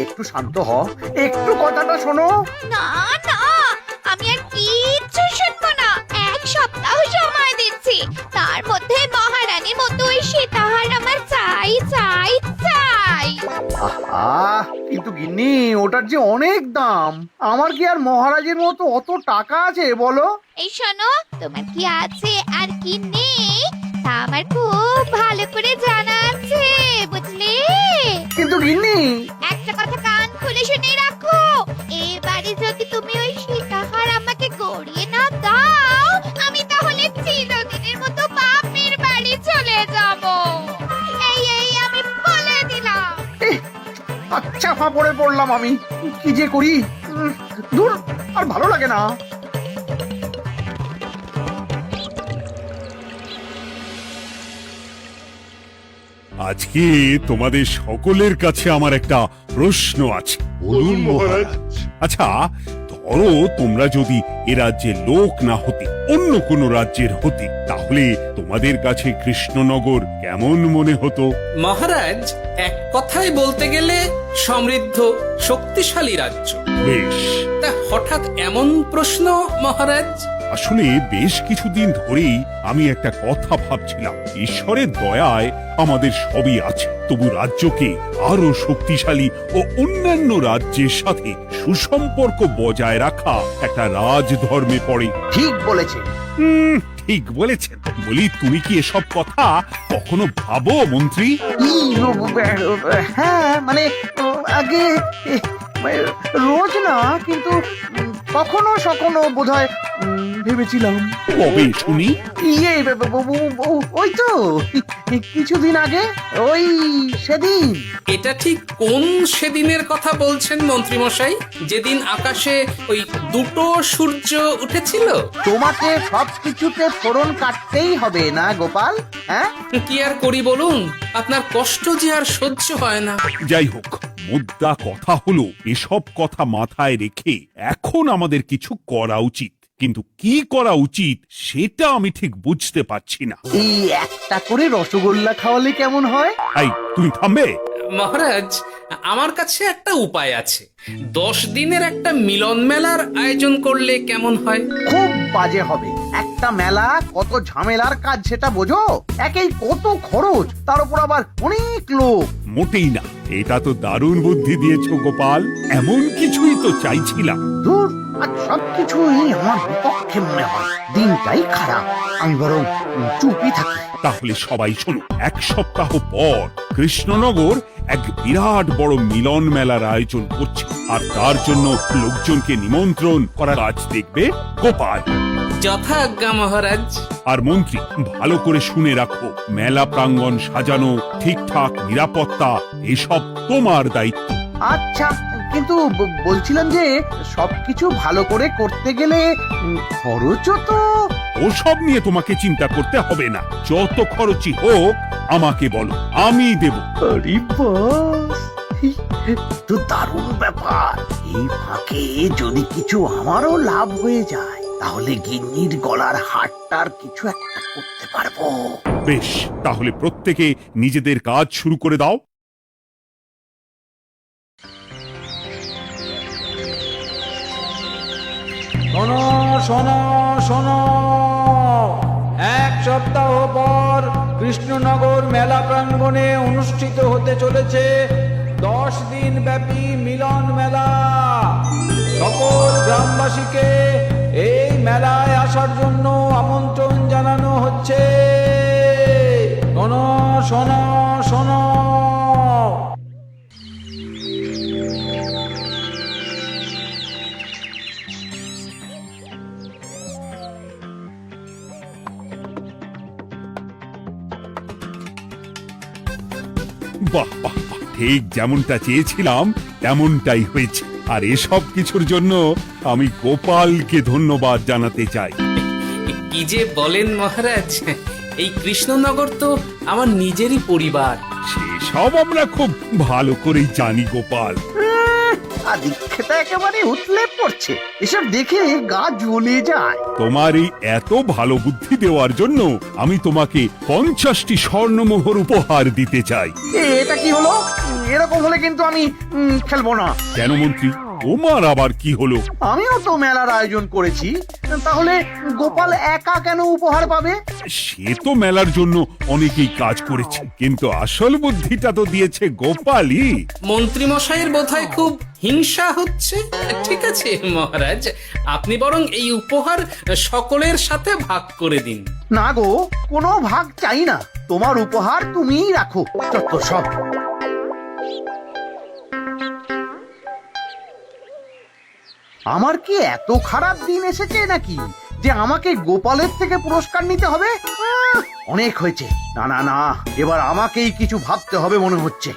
একটু শান্ত হ, একটু কথাটা শোনো। না না, আমি আর কিচ্ছু শুনবো না। এক সপ্তাহ সময় দিচ্ছি, তার মধ্যে মহারানীর মতো ওই সীতাহার আমার চাই চাই চাই। আহ, কিন্তু গিন্নি ওটার যে অনেক দাম। আমার কি আর মহারাজের মতো অত টাকা আছে বলো? এই শোনো, তোমার কি আছে আর কি নেই তা আমার খুব ভালো করে জানা আছে, বুঝলে? কিন্তু গিন্নি, একটা কথা কান খুলে শুনে রাখো, এবারে যদি তুমি ওই সীতাহার আমাকে গড়িয়ে না দাও, আমি তাহলে চিরদিনের মতো বাপের বাড়ি চলে যাব। এই এই আমি বলে দিলাম। আচ্ছা ফাঁপড়ে পড়লাম আমি, কি যে করি। দূর, আর ভালো লাগে না। আজকে তোমাদের সকলের কাছে আমার একটা প্রশ্ন আছে। বলুন মহারাজ। আচ্ছা, ধরো তোমরা যদি এ রাজ্যের লোক না হতে, অন্য কোন রাজ্যের হতে, তাহলে তোমাদের কাছে কৃষ্ণনগর কেমন মনে হতো? মহারাজ, এক কথায় বলতে গেলে সমৃদ্ধ শক্তিশালী রাজ্য। বেশ, তা হঠাৎ এমন প্রশ্ন মহারাজ? আসলে বেশ কিছুদিন ধরেই আমি একটা কথা ভাবছিলাম। ঈশ্বরের দয়ায় আমাদের সবই আছে, তবু রাজ্যকে আরো শক্তিশালী ও অন্যান্য রাজ্যের সাথে সুসম্পর্ক বজায় রাখা একটা রাজধর্মে পড়ে। ঠিক বলেছে। ঠিক বলেছেন। বলি, তুমি কি এসব কথা কখনো ভাবো মন্ত্রী? হ্যাঁ, মানে আগে রোজ না, কিন্তু কখনো সখনো বোধহয় ভেবেছিলাম। কবে শুনি? ইয়ে, ওই তো কিছুদিন আগে, ওই সেদিন। এটা ঠিক কোন সেদিনের কথা বলছেন মন্ত্রী মশাই? যেদিন আকাশে ওই দুটো সূর্য উঠেছিল? তোমাকে সবকিছুতে ফোড়ন কাটতেই হবে না গোপাল? হ্যাঁ, কি আর করি বলুন, আপনার কষ্ট যে আর সহ্য হয় না। যাই হোক, মুদ্রা কথা হলো, এসব কথা মাথায় রেখে এখন আমাদের কিছু করা উচিত। কিন্তু কি করা উচিত সেটা আমি ঠিক বুঝতে পারছি না। এই একটা করে রসগোল্লা খাওয়ালে কেমন হয়? এই, তুমি থামবে? মহারাজ, আমার কাছে একটা উপায় আছে। 10 দিনের একটা মিলন মেলার আয়োজন করলে কেমন হয়? খুব বাজে হবে। একটা মেলা কত ঝামেলার কাজ সেটা বোঝো? একেই কত খরচ, তার উপর আবার অনেক লোক। মোটেই না, এটা তো দারুণ বুদ্ধি দিয়েছো গোপাল। এমন কিছুই তো চাইছিলাম। দূর, আর সবকিছুই আমার বিপক্ষে মনে হয়। দিনটাই খারাপ, আমি বরং চুপই থাকি। তাহলে সবাই শোনো, 1 সপ্তাহ পর কৃষ্ণনগর এক বিরাট বড় মিলন মেলার আয়োজন করছে, আর তার জন্য লোকজনকে নিমন্ত্রণ করার কাজ দেখবে গোপাল। যথাজ্ঞা মহারাজ। আর মন্ত্রী, ভালো করে শুনে রাখো, মেলা প্রাঙ্গণ সাজানো, ঠিকঠাক নিরাপত্তা, এসব তোমার দায়িত্ব। আচ্ছা, কিন্তু বলছিলাম যে সবকিছু ভালো করে করতে গেলে খরচও তো। ওসব নিয়ে তোমাকে চিন্তা করতে হবে না। যত খরচই হোক আমাকে বলো, আমি দেব। আরে বাস, তো দারুণ ব্যাপার। এই ফাঁকে যদি কিছু আমারও লাভ হয়ে যায়, তাহলে গিন্নির গলার হারটার কিছু একটা করতে পারবো। বেশ, তাহলে প্রত্যেকে নিজেদের কাজ শুরু করে দাও। শোনো শোনো শোনো, 1 সপ্তাহ পর কৃষ্ণনগর মেলা প্রাঙ্গণে অনুষ্ঠিত হতে চলেছে 10 দিন ব্যাপী মিলন মেলা। সকল গ্রামবাসীকে এই মেলায় আসার জন্য আমন্ত্রণ জানানো হচ্ছে। শোনো শোনো শোনো। বাহ বাহ বাহ, ঠিক যেমনটা চেয়েছিলাম তেমনটাই হয়েছে। আর এসব কিছুর জন্য আমি গোপালকে ধন্যবাদ জানাতে চাই। কি যে বলেন মহারাজ, এই কৃষ্ণনগর তো আমার নিজেরই পরিবার। সেসব আমরা খুব ভালো করেই জানি গোপাল। আদিক্ষেতা একেবারে উতলে পড়ছে। এসব দেখে গা জ্বলে যায়। তোমার এই এত ভালো বুদ্ধি দেওয়ার জন্য আমি তোমাকে 50টি স্বর্ণমোহর উপহার দিতে চাই। এটা কি হলো? এরকম হলে কিন্তু আমি খেলবো না। কেন মন্ত্রী, তোমার আবার কি হলো? আমিও তো মেলার আয়োজন করেছি, তাহলে গোপাল একা কেন উপহার পাবে? সে তো মেলার জন্য অনেকেই কাজ করেছে, কিন্তু আসল বুদ্ধিটা তো দিয়েছে গোপালই। মন্ত্রী মশাইয়ের বোধহয় খুব হিংসা হচ্ছে। ঠিক আছে মহারাজ, আপনি বরং এই উপহার সকলের সাথে ভাগ করে দিন। না গো, কোনো ভাগ চাই না। তোমার উপহার তুমিই রাখো। যত সব। আমার কি এত খারাপ দিন এসেছে নাকি যে আমাকে গোপালের থেকে পুরস্কার নিতে হবে? অনেক হয়েছে। না না না, এবার আমাকেই কিছু ভাবতে হবে মনে হচ্ছে।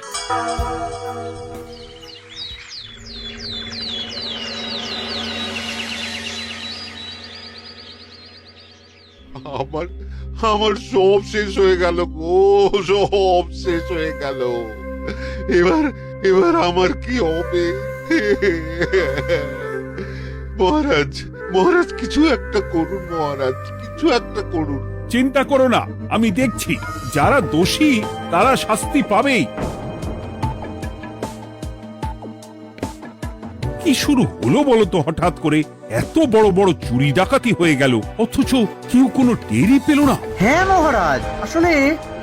আমার আমার সব শেষ হয়ে গেল গো, সব শেষ হয়ে গেল। এবার এবার আমার কি হবে? মহারাজ, মহারাজ কিছু একটা করুন, মহারাজ কিছু একটা করুন। চিন্তা করো না, আমি দেখছি। যারা দোষী তারা শাস্তি পাবেই। কি শুরু হলো বলো তো হঠাৎ করে? এত বড় বড় চুরি ডাকাতি হয়ে গেল, অথচ কেউ কোনো টেরই পেল না। হ্যাঁ মহারাজ, আসলে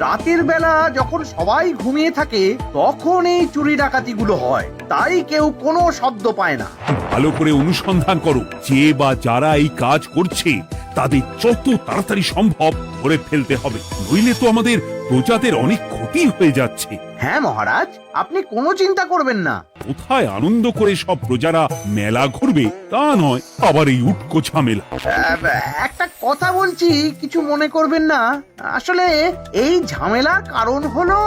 রাতের বেলা যখন সবাই ঘুমিয়ে থাকে তখন এই চুরি ডাকাতিগুলো হয়, তাই কেউ কোনো শব্দ পায় না। ভালো করে অনুসন্ধান করো, যে বা যারা এই কাজ করছে তাদের যত তাড়াতাড়ি সম্ভব ধরে ফেলতে হবে, নইলে তো আমাদের প্রজাদের অনেক ক্ষতি হয়ে যাচ্ছে। হ্যাঁ মহারাজ, আপনি কোনো চিন্তা করবেন না। কোথায় আনন্দ করে সব প্রজারা মেলা ঘুরবে তা নয়, আবার এই উটকো ঝামেলা। একটা কথা বলছি, কিছু মনে করবেন না। আসলে এই ঝামেলার কারণ হলো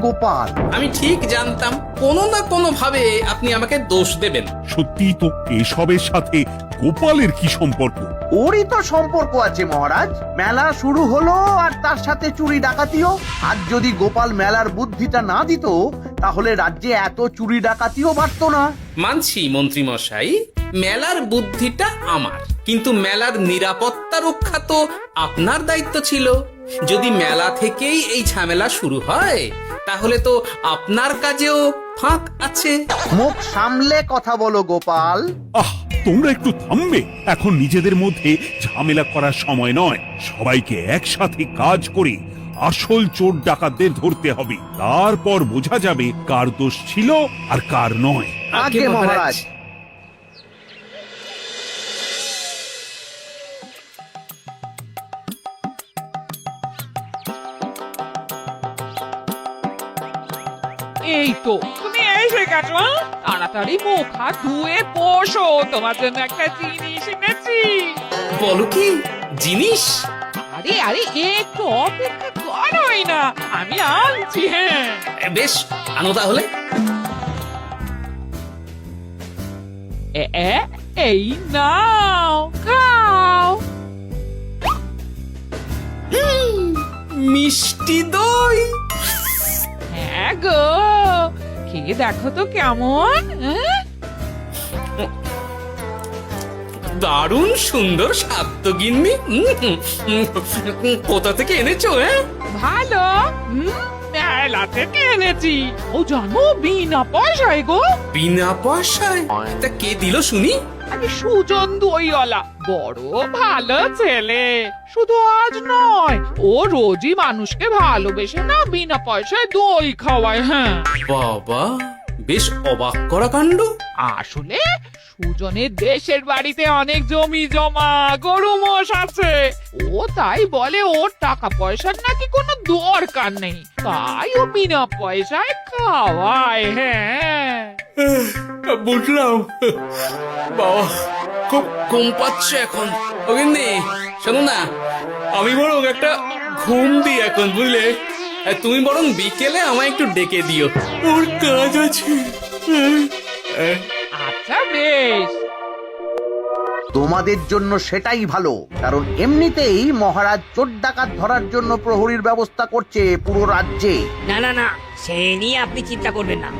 গোপাল। আমি ঠিক জানতাম কোনো না কোনো ভাবে আপনি আমাকে দোষ দেবেন। সত্যি তো, এসবের সাথে গোপালের কি সম্পর্ক? ওরই তো সম্পর্ক আছে মহারাজ। মেলা শুরু হলো আর তার সাথে চুরি ডাকাতিও। আর যদি গোপাল মেলার বুদ্ধিটা না দিত তাহলে রাজ্যে এত চুরি ডাকাতিও বাড়তো না। মানছি মন্ত্রী মশাই, মেলার বুদ্ধিটা আমার, কিন্তু মেলার নিরাপত্তা রক্ষা তো আপনার দায়িত্ব ছিল। যদি মেলা থেকেই এই ঝামেলা শুরু হয় তাহলে তো আপনার কাজেও ফাঁক আছে। মুখ সামলে কথা বলো গোপাল। তোমরা একটু থামবে? এখন নিজেদের মধ্যে ঝামেলা করার সময় নয়। সবাইকে একসাথে কাজ করে আসল চোর ডাকাতদের ধরতে হবে, তারপর বোঝা যাবে কার দোষ ছিল আর কার নয়। আগে মহারাজ। এই তো তুমি এসে গেছো। তাড়াতাড়ি মুখ হাত ধুয়ে বসো, তোমার জন্য একটা জিনিস এনেছি। বলো কি জিনিস? আরে আরে একটু অপেক্ষা করোই না, আমি আনছি। হ্যাঁ বেশ, আনো তাহলে। এই নাও, খাও। মিষ্টি দই। হ্যাঁ গো, খেয়ে দেখো তো কেমন। দারুণ সুন্দর স্বাদ তো গিন্নি। কোথা থেকে এনেছো? ভালো, মেলা থেকে এনেছি। ও জানো, বিনা পয়সায় গো। বিনা পয়সায়? তা কে দিল শুনি? আরে সুজন দইওয়ালা, বড় ভালো ছেলে। শুধু আজ নয়, ও রোজই মানুষকে ভালোবেসে না বিনা পয়সায় দই খাওয়ায়। হ্যাঁ বাবা, বেশ অবাক করা কাণ্ড। আসলে সুজনের দেশের বাড়িতে অনেক জমি জমা, গরু মোষ আছে। ও তাই বলে ওর টাকা পয়সার নাকি কোনো দরকার নেই, তাই ও বিনা পয়সায় খাওয়ায়। হ্যাঁ বুঝলাম। বাবা, খুব ঘুম পাচ্ছে এখন। ও গিন্নি, শোনো না, আমি বরং একটা ঘুম দিই এখন, বুঝলে? তুমি বরং বিকেলে আমায় একটু ডেকে দিও, ওর কাজ আছে। আচ্ছা বেশ। তোমাদের জন্য সেটাই ভালো, কারণ এমনিতেই মহারাজ চোর ডাকাত ধরার জন্য প্রহরীর ব্যবস্থা করছে পুরো রাজ্যে। না না না, সে নিয়ে আপনি চিন্তা করবেন না।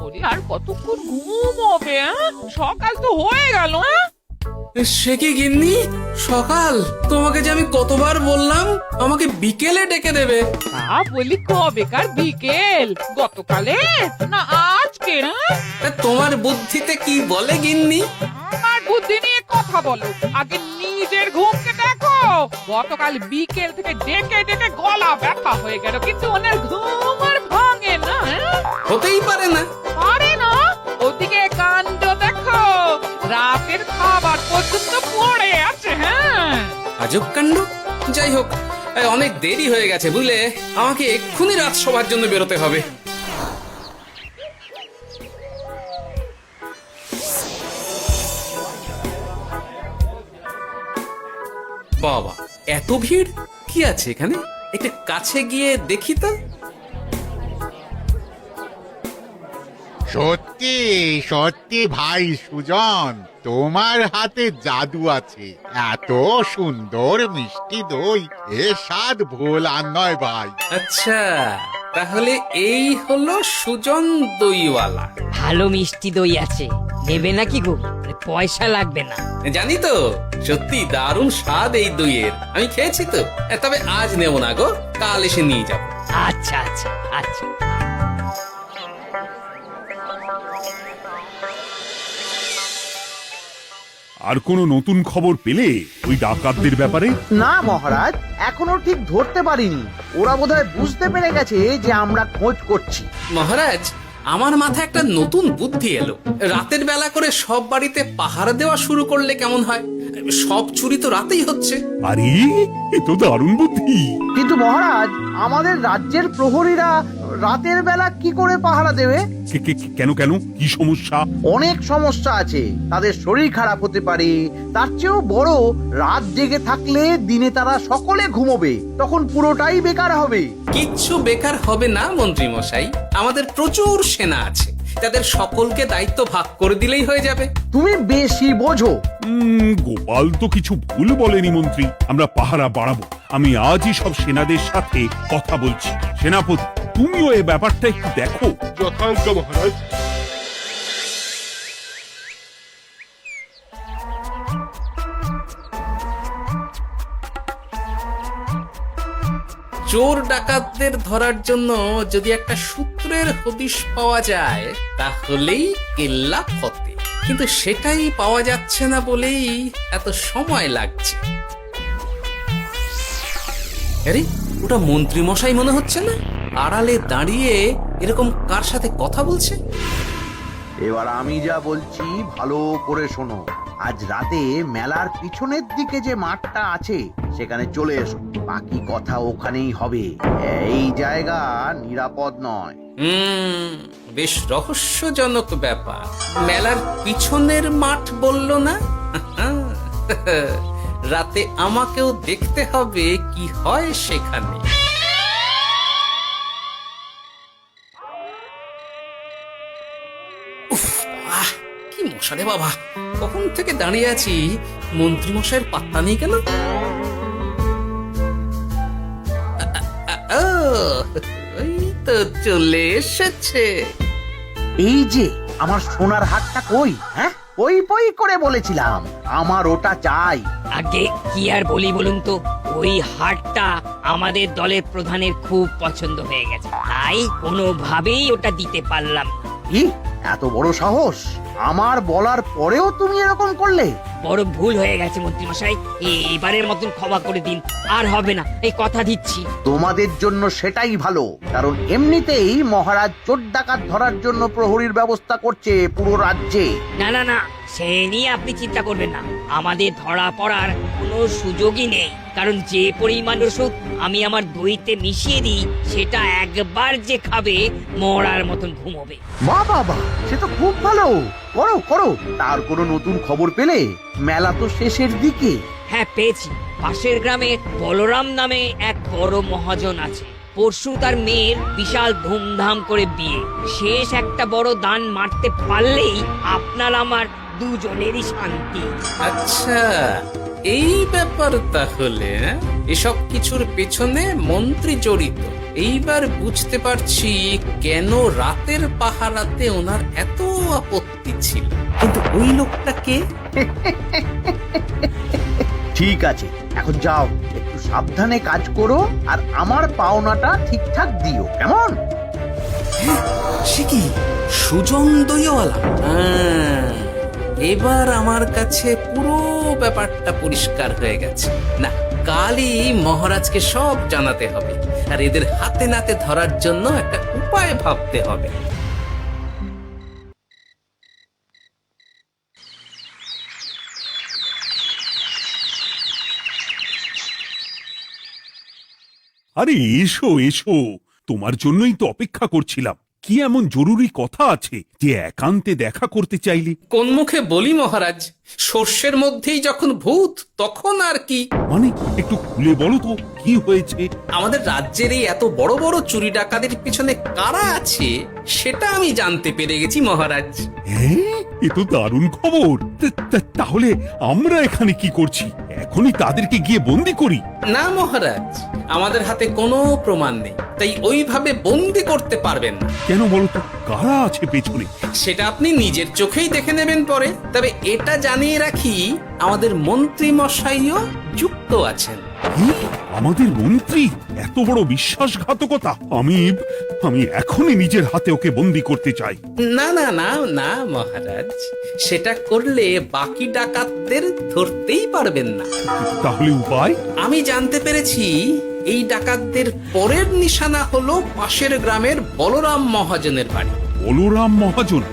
ওরে আর কতক্ষণ ঘুমোবে? সকাল তো হয়ে গেল। সে কি গিন্নি, সকাল? তোমাকে যে আমি কতবার বললাম আমাকে বিকেলে ডেকে দেবে। তা বলি কবেকার বিকেল? গতকালে না আজকে? তা তোমার বুদ্ধিতে কি বলে গিন্নি? আমার বুদ্ধি নিয়ে কথা বলো, আগে নিজের ঘুমকে দেখো। গতকাল বিকেল থেকে ডেকে ডেকে গলা ব্যথা হয়ে গেল, কিন্তু ওনার ঘুম আর ভাঙে না। হতেই পারে না। পারে না? ওদিকে কাণ্ড দেখো, রাতের খাবার পর্যন্ত পড়ে আছে। হ্যাঁ, আজব কাণ্ড। যাই হোক, অনেক দেরি হয়ে গেছে বুঝলে, আমাকে এক্ষুনি রাজসভার জন্য বেরোতে হবে। বাবা, এত ভিড় কি আছে এখানে? একটু কাছে গিয়ে দেখি তো। সত্যি সত্যি ভাই সুজন, তোমার হাতে জাদু আছে। এত সুন্দর মিষ্টি দই, এ স্বাদ ভোলার নয় ভাই। আচ্ছা, তাহলে এই হলো সুজন দইওয়ালা। ভালো মিষ্টি দই আছে, নেবে নাকি গো? পয়সা লাগবে না। জানি তো, সত্যি দারুণ স্বাদ এই দইয়ের। আমি খেয়েছি তো। তবে আজ নেব না গো, কাল এসে নিয়ে যাব। আচ্ছা আচ্ছা আচ্ছা। আর কোনো নতুন খবর পেলে ওই ডাকাতদের ব্যাপারে? না মহারাজ, এখনো ঠিক ধরতে পারিনি। ওরা বোধহয় বুঝতে পেরে গেছে যে আমরা খোঁজ করছি। মহারাজ, আমার মাথায় একটা নতুন বুদ্ধি এলো। রাতের বেলা করে সব বাড়িতে পাহারা দেওয়া শুরু করলে কেমন হয়? সব চুরি তো রাতেই হচ্ছে। আরে, এ তো দারুণ বুদ্ধি। কিন্তু মহারাজ, আমাদের রাজ্যের প্রহরীরা রাতের বেলা কি করে পাহারা দেবে? কেন কেন, কি সমস্যা? অনেক সমস্যা আছে। তাদের শরীর খারাপ হতে পারে, তার চেয়েও বড়, রাত জেগে থাকলে দিনে তারা সকলে ঘুমোবে, তখন পুরোটাই বেকার হবে। কিচ্ছু বেকার হবে না মন্ত্রী মশাই, আমাদের প্রচুর সেনা আছে, তাদের সকলকে দায়িত্ব ভাগ করে দিলেই হয়ে যাবে। তুমি বেশি বোঝো। গোপাল তো কিছু ভুল বলেনি মন্ত্রী, আমরা পাহারা বাড়াবো। আমি আজই সব সেনাদের সাথে কথা বলছি। সেনাপতি, তুমিও এই ব্যাপারটা একটু দেখো। যথাজ্ঞা মহারাজ। চোর ডাকাতদের ধরার জন্য যদি একটা সূত্রের হদিশ পাওয়া যায় তাহলেই কেল্লা ফতে, কিন্তু সেটাই পাওয়া যাচ্ছে না বলেই এত সময় লাগছে। আরে, ওটা মন্ত্রী মশাই মনে হচ্ছে না? আড়ালে দাঁড়িয়ে এরকম কার সাথে কথা বলছে? এবার আমি যা বলছি ভালো করে শোনো। আজ রাতে মেলার পিছনের দিকে যে মাঠটা আছে সেখানে চলে এসো। বাকি কথা ওখানেই হবে। এই জায়গা নিরাপদ নয়। বেশ রহস্যজনক ব্যাপার। মেলার পিছনের মাঠ বলল না? রাতে আমাকেও দেখতে হবে কি হয় সেখানে। উফ, কি মশা রে বাবা! কখন থেকে দাঁড়িয়ে আছি, মন্ত্রী মশাইয়ের পাত্তা নেই কেন? ওই তো চলে এসেছে। এই যে আমার সোনার হাটটা কই? হ্যাঁ, ওই পই করে বলেছিলাম আমার ওটা চাই। আগে কি আর বলি বলুন তো, ওই হারটা আমাদের দলের প্রধানের খুব পছন্দ হয়ে গেছে, তাই কোনোভাবেই ওটা দিতে পারলাম না। কি এত বড় সাহস! আমার বলার পরেও তুমি এরকম করলে? বড় ভুল হয়ে গেছে মন্ত্রী মশাই, এবারের মতন ক্ষমা করে দিন, আর হবে না, এই কথা দিচ্ছি। তোমাদের জন্য সেটাই ভালো, কারণ এমনিতেই মহারাজ চোর ডাকাত ধরার জন্য প্রহরীর ব্যবস্থা করছে পুরো রাজ্যে। না না না, সে নিয়ে আপনি চিন্তা করবেন না, আমাদের ধরা পড়ার কোনো সুযোগই নেই, কারণ যে পরিমাণ ওষুধ আমি আমার দইতে মিশিয়ে দিই সেটা একবার যে খাবে মরার মতন ঘুমোবে। বাহ বাহ বাহ, সে তো খুব ভালো। করো করো। তার কোনো নতুন খবর পেলে? মেলা তো শেষের দিকে। হ্যাঁ, পেয়েছি। পাশের গ্রামে বলরাম নামে এক বড় মহাজন আছে। পরশু তার মেয়ের বিশাল ধুমধাম করে বিয়ে। শেষ একটা বড় দান মারতে পারলেই আপনার আমার দুজনেরই শান্তি। আচ্ছা, এই ব্যাপার তাহলে। এসব কিছুর পেছনে মন্ত্রী জড়িত। এইবার বুঝতে পারছি কেন রাতের পাহারাতে ওনার এত আপত্তি ছিল। কিন্তু ওই লোকটা কে? ঠিক আছে, এখন যাও, একটু সাবধানে কাজ করো আর আমার পাওনাটা ঠিকঠাক দিও, কেমন? সে কি সুজন দইওয়ালা? এবার আমার কাছে পুরো ব্যাপারটা পরিষ্কার হয়ে গেছে। না, কালই মহারাজকে সব জানাতে হবে, আর এদের হাতে নাতে ধরার জন্য একটা উপায় ভাবতে হবে। আরে এসো এসো, তোমার জন্যই তো অপেক্ষা করছিলাম। কি এমন জরুরি কথা আছে যে একান্তে দেখা করতে চাইলে? কোন মুখে বলি মহারাজ, সর্ষের মধ্যেই যখন ভূত তখন আর কি। মানে একটু খুলে বলো তো কি হয়েছে? আমাদের রাজ্যের এই এত বড় বড় চুরি ডাকাতির পিছনে কারা আছে সেটা আমি জানতে পেরে গেছি মহারাজ। হ্যাঁ, এ তো দারুণ খবর। তাহলে আমরা এখানে কি করছি? এখনই তাদেরকে গিয়ে বন্দি করি? না মহারাজ, আমাদের হাতে কোনো প্রমাণ নেই, তাই ওইভাবে বন্দি করতে পারবেন না। কেন বলো তো, কারা আছে পেছনে? সেটা আপনি নিজের চোখেই দেখে নেবেন পরে। তবে এটা জানিয়ে রাখি, আমাদের মন্ত্রী মশাইও যুক্ত আছেন। কি? আমাদের মন্ত্রী? এত বড় বিশ্বাসঘাতকতা! আমি এখনই নিজের হাতে ওকে বন্দি করতে চাই। না না না না মহারাজ, সেটা করলে বাকি ডাকাতদের ধরতেই পারবেন না। তাহলে উপায়? আমি জানতে পেরেছি এই ডাকাতদের পরের নিশানা হলো পাশের গ্রামের বলরাম মহাজনের বাড়ি। বলরাম মহাজন?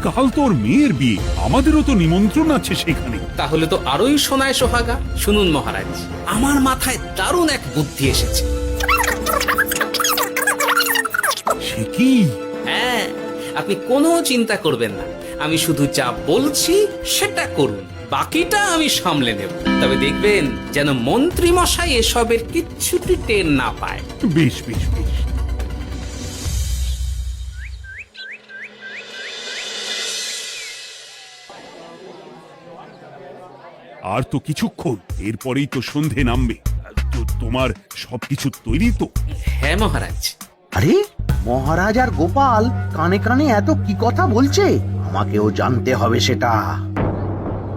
কাল তোর মেয়ের বিয়ে, আমাদেরও তো নিমন্ত্রণ আছে সেখানে। তাহলে তো আরোই সোনায় সোহাগা। শুনুন মহারাজ, আমার মাথায় দারুণ এক বুদ্ধি এসেছে। সে কি? হ্যাঁ, আপনি কোনো চিন্তা করবেন না, আমি শুধু যা বলছি সেটা করুন, বাকিটা আমি সামলে নেব। তবে দেখবেন যেন মন্ত্রী মশাই এসবের কিচ্ছুটি টের না পায়। বেশ বেশ বেশ। আর তো কিছুক্ষণ, এরপরেই তো সন্ধে নামবে। তোমার সবকিছু তৈরি তো? হ্যাঁ মহারাজ। আরে মহারাজ আর গোপাল কানে কানে এত কি কথা বলছে, আমাকেও জানতে হবে সেটা।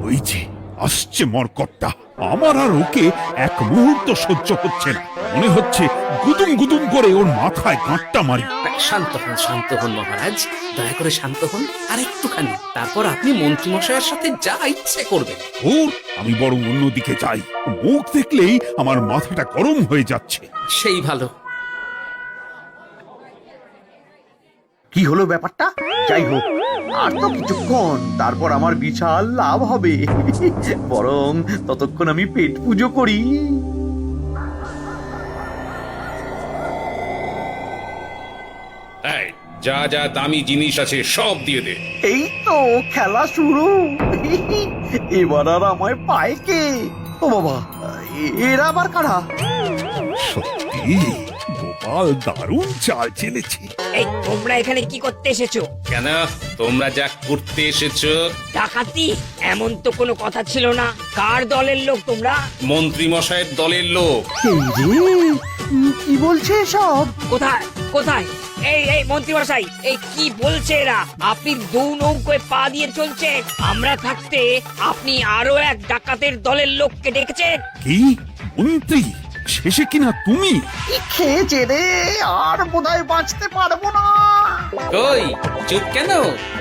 ওই যে আসছে মরকটটা, আমার আর ওকে এক মুহূর্ত সহ্য হচ্ছে না। মনে হচ্ছে গুদুম গুদুম করে ওর মাথায় গাঁটটা মারি। শান্ত হন মহারাজ, দয়া করে শান্ত হন আর একটুখানি, তারপর আপনি মন্ত্রী মশাইয়ের সাথে যা ইচ্ছে করবেন। আমি বরং অন্যদিকে যাই, মুখ দেখলেই আমার মাথাটা গরম হয়ে যাচ্ছে। সেই ভালো। কি হলো ব্যাপারটা? যাই হোক, আর তো কিছুক্ষণ, তারপর আমার বিশাল লাভ হবে। বরং ততক্ষণ আমি পেট পুজো করি। যা যা দামি জিনিস আছে সব দিয়ে দে। এই তো খেলা শুরু। এবার আর আমায় পায় কে? ও বাবা, এরা আবার কারা? সত্যি গোপাল দারুণ চাল চেলেছে। এই তোমরা এখানে কি করতে এসেছো? কেন, তোমরা যা করতে এসেছো? ডাকাতি? এমন তো কোনো কথা ছিল না। কার দলের লোক তোমরা? মন্ত্রী মশাইয়ের দলের লোক। এই রে, কি বলছে সব? কোথায় কোথায়? এই মন্ত্রী মশাই, এই কি বলছে এরা? আপনি দু নৌকোয় পা দিয়ে চলছে, আমরা থাকতে আপনি আরো এক ডাকাতের দলের লোককে ডেকেছেন। কি মন্ত্রী? শেষে কিনা তুমি? কি খেয়েছে রে, আর বোধহয় বাঁচতে পারবো না। কই, চুপ কেন?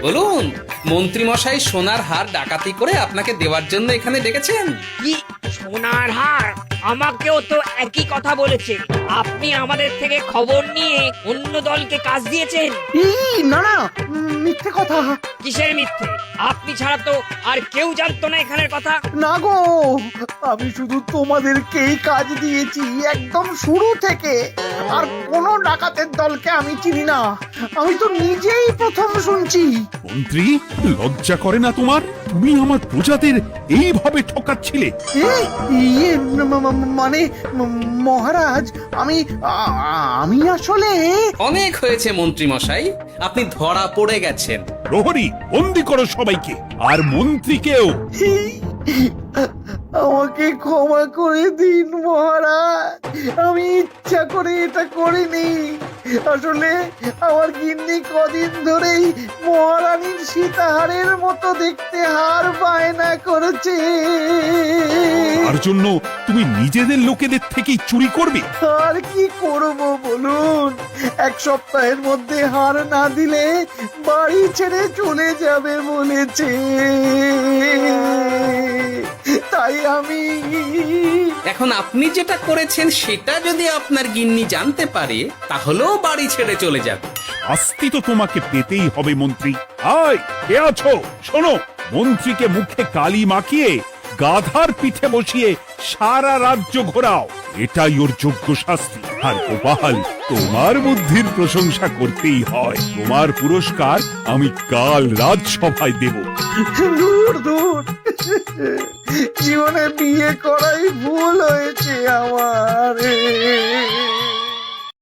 বলুন, মন্ত্রী মশাই সোনার হার ডাকাতি করে আপনাকে দেওয়ার জন্য এখানে ডেকেছেন। কি সোনার হার? আমাকেও তো একই কথা বলেছে। আপনি আমাদের থেকে খবর নিয়ে অন্য দলকে কাজ দিয়েছেন। না না, মিথ্যে কথা। কিসের মিথ্যে? আপনি ছাড়া তো আর কেউ জানতো না এখানের কথা। না গো, আমি শুধু তোমাদেরকেই কাজ দিয়েছি একদম শুরু থেকে। আর কোনো ডাকাতের দলকে আমি চিনি না, আমি তো নিজেই প্রথম শুনছি। মন্ত্রী, লজ্জা করে না তোমার? তুমি আমার প্রজাদের এইভাবে ঠকাচ্ছিলে। ইয়ে মানে মহারাজ, আমি আসলে। অনেক হয়েছে মন্ত্রী মশাই, আপনি ধরা পড়ে গেছেন। প্রহরী, বন্দি করো সবাইকে, আর মন্ত্রীকেও। আমাকে ক্ষমা করে দিন মহারাজ, আমি ইচ্ছা করে এটা করিনি। আসলে আমার গিন্নি কদিন ধরেই মহারানীর সীতাহারের মতো দেখতে হার বায়না করেছে। তার জন্য তুমি নিজেদের লোকেদের থেকেই চুরি করবে? আর কি করব বলুন, এক সপ্তাহের মধ্যে হার না দিলে বাড়ি ছেড়ে চলে যাবে বলেছে। তাই আমি এখন আপনি যেটা করেছেন সেটা যদি আপনার গিন্নি জানতে পারে তাহলেও বাড়ি ছেড়ে চলে যাবে। শাস্তি তো তোমাকে পেতেই হবে মন্ত্রী। আয়, কে আছো? শোনো, মন্ত্রীকে মুখে কালি মাখিয়ে গাধার পিঠে বসিয়ে সারা রাজ্য ঘোরাও, এটাই ওর যোগ্য শাস্তি। আর গোপাল, তোমার বুদ্ধির প্রশংসা করতেই হয়। তোমার পুরস্কার আমি কাল রাজসভায় দেব। দূর দূর, জীবনে বিয়ে করাই ভুল হয়েছে আমার।